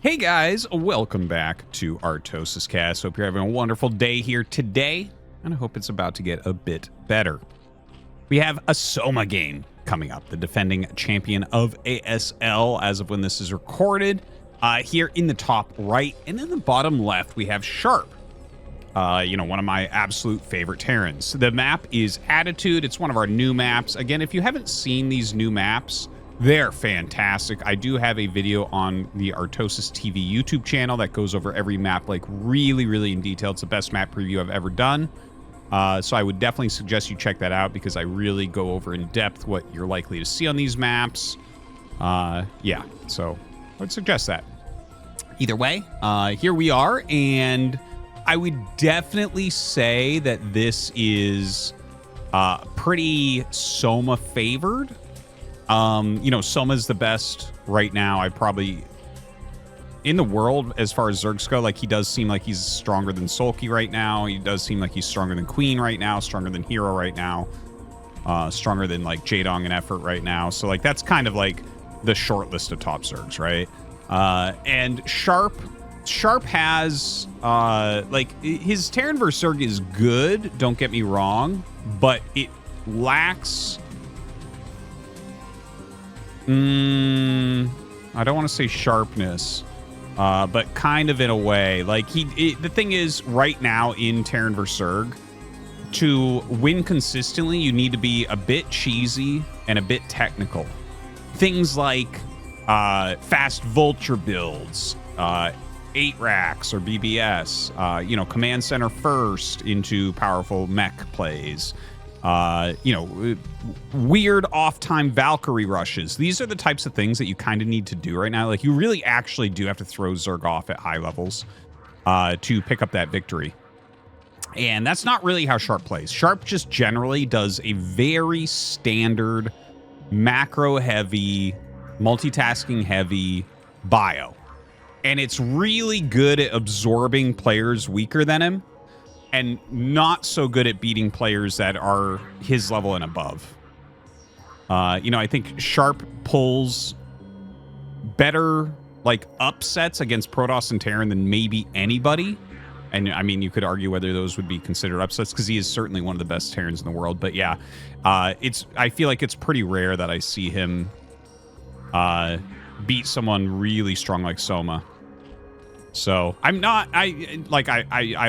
Hey guys, welcome back to ArtosisCasts. Hope you're having a wonderful day here today, and I hope it's about to get a bit better. We have a Soma game coming up, the defending champion of ASL as of when this is recorded. Here in the top right, and in the bottom left, we have Sharp. One of my absolute favorite Terrans. The map is Attitude. It's one of our new maps. Again, if you haven't seen these new maps, they're fantastic. I do have a video on the Artosis TV YouTube channel that goes over every map like really in detail. It's the best map preview I've ever done. So I would definitely suggest you check that out because I really go over in depth what you're likely to see on these maps. Yeah, so I would suggest that. Either way, here we are, and I would definitely say that this is pretty Soma favored. Soma's the best right now. I probably in the world as far as Zergs go. Like, he does seem like he's stronger than Sulky right now. He does seem like he's stronger than Queen right now, stronger than Hero right now, stronger than like Jaedong and Effort right now. So like that's kind of like the short list of top Zergs, right? And Sharp has like his Terran vs Zerg is good, don't get me wrong, but it lacks I don't want to say sharpness, but kind of in a way. Like the thing is, right now in Terran vs Zerg, to win consistently, you need to be a bit cheesy and a bit technical. Things like fast vulture builds, 8 racks or BBS, command center first into powerful mech plays. Weird off-time Valkyrie rushes. These are the types of things that you kind of need to do right now. Like, you really actually do have to throw Zerg off at high levels to pick up that victory. And that's not really how Sharp plays. Sharp just generally does a very standard macro-heavy, multitasking-heavy bio. And it's really good at absorbing players weaker than him, and not so good at beating players that are his level and above. I think Sharp pulls better like upsets against Protoss and Terran than maybe anybody. And I mean, you could argue whether those would be considered upsets because he is certainly one of the best Terrans in the world. But yeah, I feel like it's pretty rare that I see him beat someone really strong like Soma. So I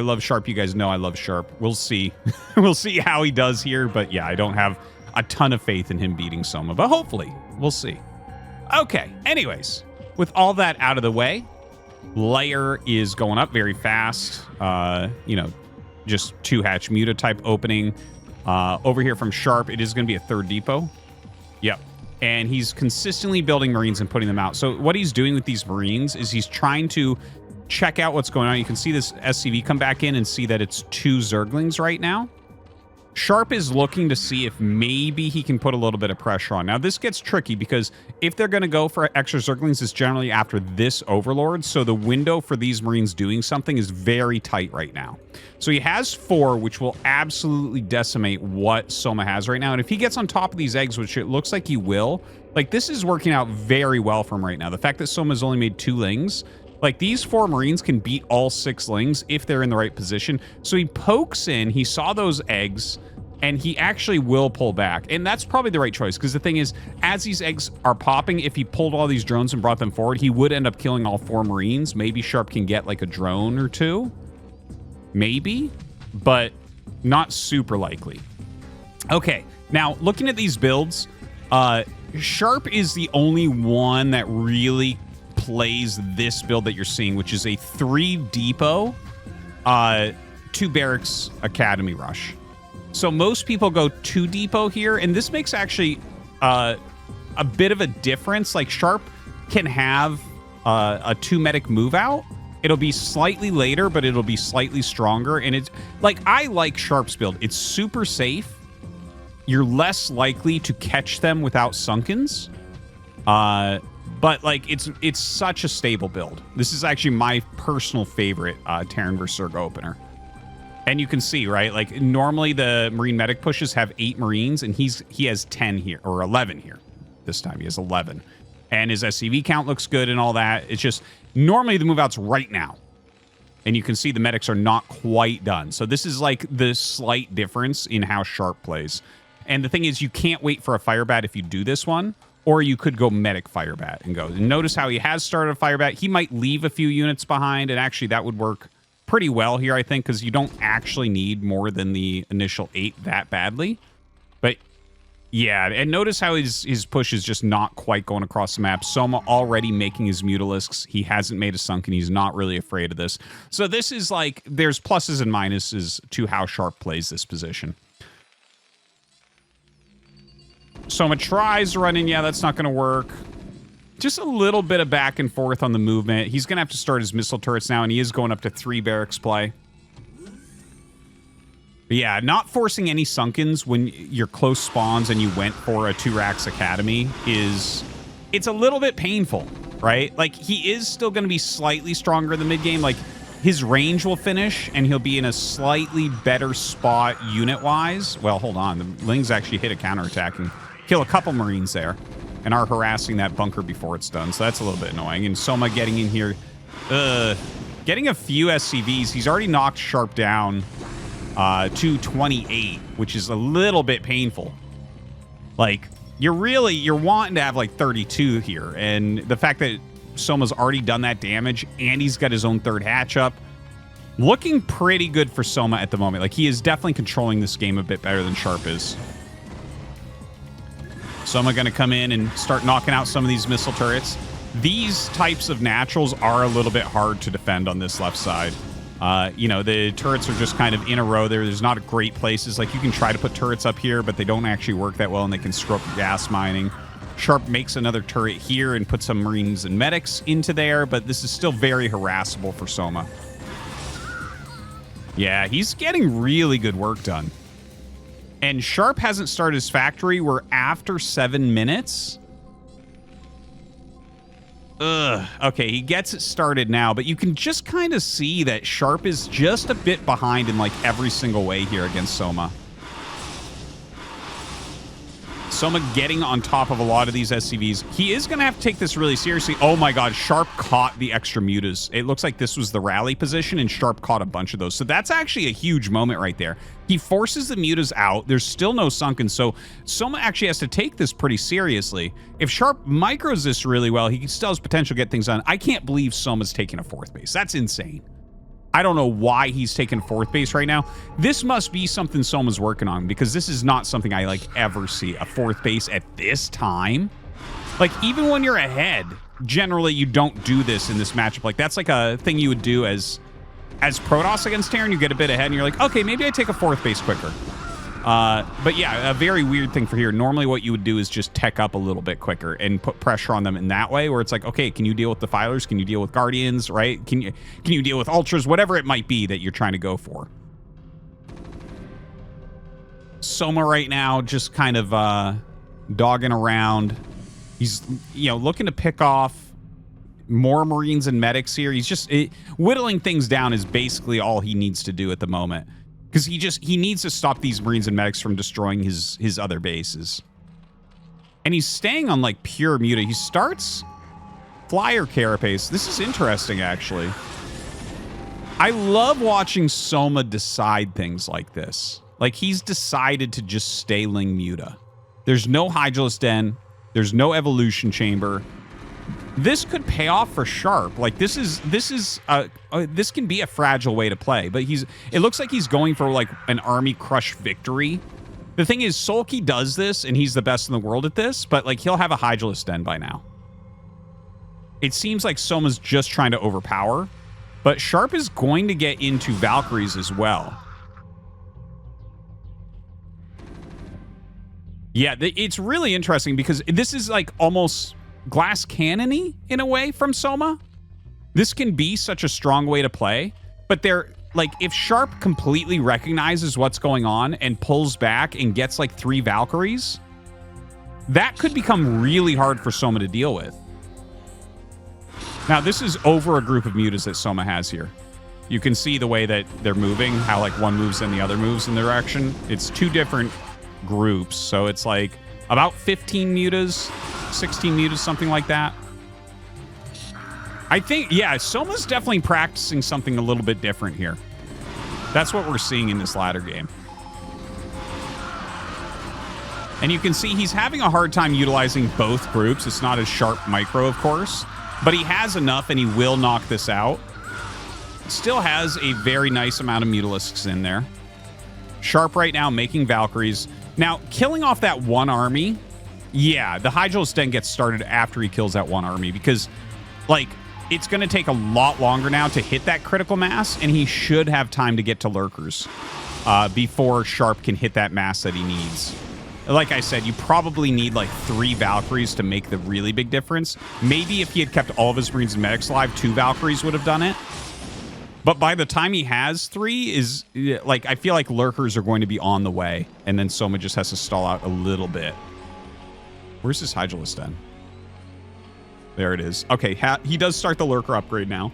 love Sharp. You guys know I love Sharp. We'll see. We'll see how he does here. But yeah, I don't have a ton of faith in him beating Soma, but hopefully we'll see. Okay. Anyways, with all that out of the way, layer is going up very fast. Just 2-hatch Muta type opening. Over here from Sharp, it is going to be a 3rd depot. Yep. And he's consistently building Marines and putting them out. So what he's doing with these Marines is he's trying to check out what's going on. You can see this SCV come back in and see that it's 2 Zerglings right now. Sharp is looking to see if maybe he can put a little bit of pressure on. Now, this gets tricky because if they're going to go for extra Zerglings, it's generally after this Overlord. So the window for these Marines doing something is very tight right now. So he has 4, which will absolutely decimate what Soma has right now. And if he gets on top of these eggs, which it looks like he will, like, this is working out very well for him right now. The fact that Soma's only made 2 Lings, like, these 4 Marines can beat all 6 Lings if they're in the right position. So he pokes in, he saw those eggs, and he actually will pull back. And that's probably the right choice, because the thing is, as these eggs are popping, if he pulled all these drones and brought them forward, he would end up killing all 4 Marines. Maybe Sharp can get, like, a drone or 2. Maybe, but not super likely. Okay, now, looking at these builds, Sharp is the only one that really plays this build that you're seeing, which is a 3 depot, 2 barracks academy rush. So most people go 2 depot here, and this makes actually a bit of a difference. Like, Sharp can have a 2 medic move out. It'll be slightly later, but it'll be slightly stronger. And it's like, I like Sharp's build. It's super safe. You're less likely to catch them without sunkens. But like, it's such a stable build. This is actually my personal favorite Terran vs Zerg opener. And you can see, right? Like, normally the Marine medic pushes have 8 Marines, and he has 10 here, or 11 here. This time he has 11. And his SCV count looks good and all that. It's just, Normally the move out's right now. And you can see the medics are not quite done. So this is like the slight difference in how Sharp plays. And the thing is, you can't wait for a Fire Bat if you do this one, or you could go medic Fire Bat and go. And notice how he has started a Fire Bat. He might leave a few units behind, and actually that would work pretty well here, I think, because you don't actually need more than the initial 8 that badly. But yeah, and notice how his push is just not quite going across the map. Soma already making his Mutalisks. He hasn't made a Sunken. He's not really afraid of this. So this is like, there's pluses and minuses to how Sharp plays this position. Soma tries to run in. Yeah, that's not going to work. Just a little bit of back and forth on the movement. He's going to have to start his missile turrets now, and he is going up to 3 barracks play. But yeah, not forcing any Sunkens when you're close spawns and you went for a 2-Rax Academy it's a little bit painful, right? Like, he is still going to be slightly stronger in the mid-game. Like, his range will finish, and he'll be in a slightly better spot unit-wise. Well, hold on. The Lings actually hit a counterattack and kill a couple Marines there and are harassing that bunker before it's done. So that's a little bit annoying. And Soma getting in here, getting a few SCVs. He's already knocked Sharp down to 28, which is a little bit painful. Like, you're wanting to have like 32 here, and the fact that Soma's already done that damage and he's got his own 3rd hatch up, looking pretty good for Soma at the moment. Like, he is definitely controlling this game a bit better than Sharp is. Soma gonna come in and start knocking out some of these missile turrets. These types of naturals are a little bit hard to defend on this left side. You know, the turrets are just kind of in a row there. There's not great places. Like, you can try to put turrets up here, but they don't actually work that well, and they can screw up gas mining. Sharp makes another turret here and puts some Marines and medics into there, but this is still very harassable for Soma. Yeah, he's getting really good work done. And Sharp hasn't started his factory. We're after 7 minutes. Okay, he gets it started now, but you can just kind of see that Sharp is just a bit behind in like every single way here against Soma. Soma getting on top of a lot of these SCVs. He is going to have to take this really seriously. Oh my god, Sharp caught the extra mutas. It looks like this was the rally position, and Sharp caught a bunch of those. So that's actually a huge moment right there. He forces the mutas out. There's still no Sunken, so Soma actually has to take this pretty seriously. If Sharp micros this really well, he still has potential to get things done. I can't believe Soma's taking a 4th base. That's insane. I don't know why he's taking 4th base right now. This must be something Soma's working on, because this is not something I like ever see. A 4th base at this time? Like, even when you're ahead, generally you don't do this in this matchup. Like, that's like a thing you would do as Protoss against Terran. You get a bit ahead and you're like, okay, maybe I take a 4th base quicker. But yeah, a very weird thing for here. Normally what you would do is just tech up a little bit quicker and put pressure on them in that way, where it's like, okay, can you deal with Defilers? Can you deal with Guardians, right? Can you deal with Ultras? Whatever it might be that you're trying to go for. Soma right now just kind of dogging around. He's, you know, looking to pick off more Marines and medics here. He's just whittling things down is basically all he needs to do at the moment. Because he needs to stop these Marines and medics from destroying his other bases. And he's staying on, like, pure muta. He starts Flyer Carapace. This is interesting, actually. I love watching Soma decide things like this. Like, he's decided to just stay Ling muta. There's no Hydralisk Den. There's no Evolution Chamber. This could pay off for Sharp. Like, this can be a fragile way to play, but it looks like he's going for like an army crush victory. The thing is, Sulky does this and he's the best in the world at this, but like, he'll have a Hydralisk Den by now. It seems like Soma's just trying to overpower, but Sharp is going to get into Valkyries as well. Yeah, it's really interesting because this is like almost glass cannon-y in a way from Soma. This can be such a strong way to play, but they're like, if Sharp completely recognizes what's going on and pulls back and gets like 3 Valkyries, that could become really hard for Soma to deal with. Now, this is over a group of mutas that Soma has here. You can see the way that they're moving, how like one moves and the other moves in the direction. It's 2 different groups, so it's like about 15 mutas, 16 mutas, something like that. I think, yeah, Soma's definitely practicing something a little bit different here. That's what we're seeing in this ladder game. And you can see he's having a hard time utilizing both groups. It's not as sharp micro, of course, but he has enough and he will knock this out. Still has a very nice amount of Mutalisks in there. Sharp right now making Valkyries. Now, killing off that one army, yeah, the Hydralis Den gets started after he kills that one army because, like, it's going to take a lot longer now to hit that critical mass, and he should have time to get to Lurkers before Sharp can hit that mass that he needs. Like I said, you probably need like 3 Valkyries to make the really big difference. Maybe if he had kept all of his Marines and Medics alive, 2 Valkyries would have done it. But by the time he has 3, like, I feel like Lurkers are going to be on the way, and then Soma just has to stall out a little bit. Where's his Hydralis Den? There it is. Okay, he does start the Lurker upgrade now.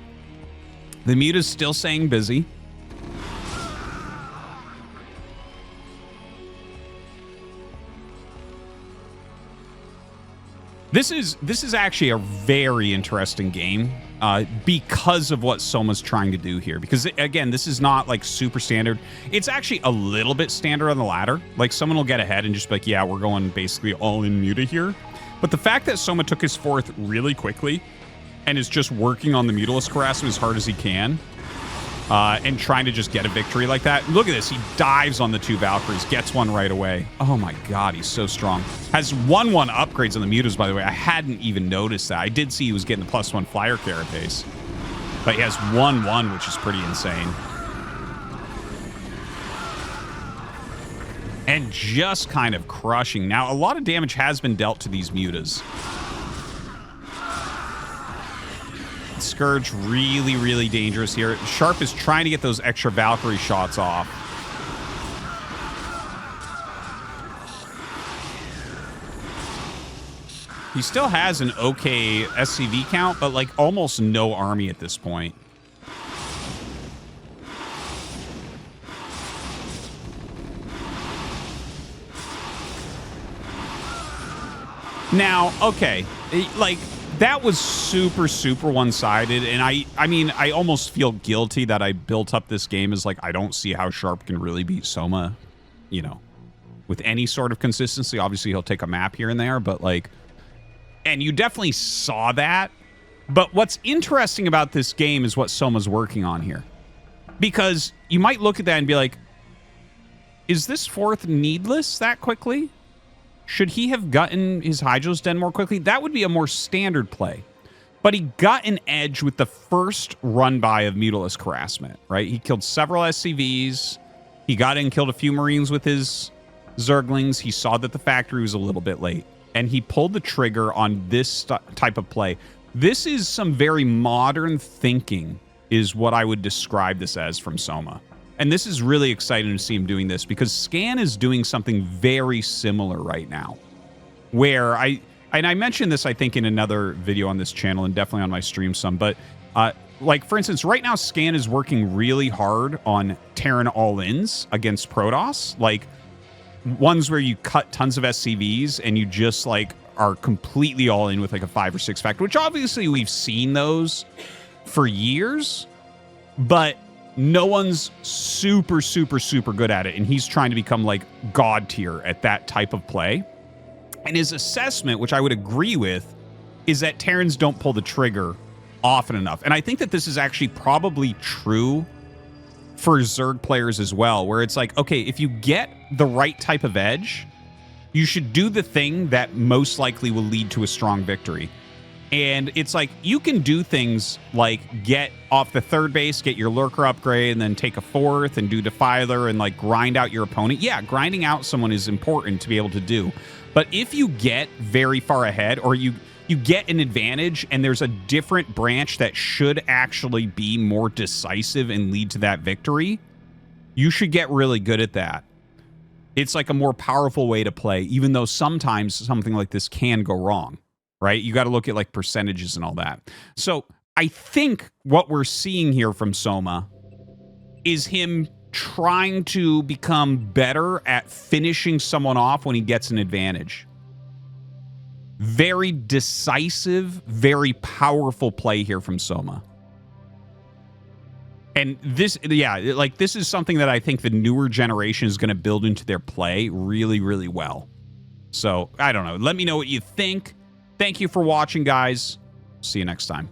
The Muta's still saying busy. This is actually a very interesting game because of what Soma's trying to do here. Because, again, this is not, like, super standard. It's actually a little bit standard on the ladder. Like, someone will get ahead and just be like, yeah, we're going basically all in Muta here. But the fact that Soma took his 4th really quickly and is just working on the Mutalisk harassment as hard as he can and trying to just get a victory like that. Look at this. He dives on the 2 Valkyries, gets one right away. Oh, my God. He's so strong. Has 1/1 upgrades on the Mutas, by the way. I hadn't even noticed that. I did see he was getting the +1 flyer carapace. But he has 1/1, which is pretty insane. And just kind of crushing. Now, a lot of damage has been dealt to these Mutas. Scourge really, really dangerous here. Sharp is trying to get those extra Valkyrie shots off. He still has an okay SCV count, but like almost no army at this point. Now, okay, like, that was super, super one-sided, and I mean, I almost feel guilty that I built up this game as, like, I don't see how Sharp can really beat Soma, you know, with any sort of consistency. Obviously, he'll take a map here and there, but, like, and you definitely saw that. But what's interesting about this game is what Soma's working on here. Because you might look at that and be like, is this 4th needless that quickly? Should he have gotten his Hydralis Den more quickly? That would be a more standard play. But he got an edge with the first run-by of Mutalisk harassment, right? He killed several SCVs. He got in, killed a few Marines with his Zerglings. He saw that the factory was a little bit late. And he pulled the trigger on this type of play. This is some very modern thinking, is what I would describe this as from Soma. And this is really exciting to see him doing this because Scan is doing something very similar right now. Where I mentioned this, I think, in another video on this channel and definitely on my stream some. But, like, for instance, right now Scan is working really hard on Terran all-ins against Protoss. Like, ones where you cut tons of SCVs and you just, like, are completely all in with, like, a 5 or 6 factor. Which, obviously, we've seen those for years. But no one's super, super, super good at it, and he's trying to become, like, god tier at that type of play. And his assessment, which I would agree with, is that Terrans don't pull the trigger often enough. And I think that this is actually probably true for Zerg players as well, where it's like, okay, if you get the right type of edge, you should do the thing that most likely will lead to a strong victory. And it's like, you can do things like get off the 3rd base, get your Lurker upgrade, and then take a 4th and do Defiler and, like, grind out your opponent. Yeah, grinding out someone is important to be able to do. But if you get very far ahead, or you get an advantage and there's a different branch that should actually be more decisive and lead to that victory, you should get really good at that. It's like a more powerful way to play, even though sometimes something like this can go wrong. Right? You got to look at, like, percentages and all that. So I think what we're seeing here from Soma is him trying to become better at finishing someone off when he gets an advantage. Very decisive, very powerful play here from Soma. And this, yeah, like this is something that I think the newer generation is going to build into their play really, really well. So, I don't know. Let me know what you think. Thank you for watching, guys. See you next time.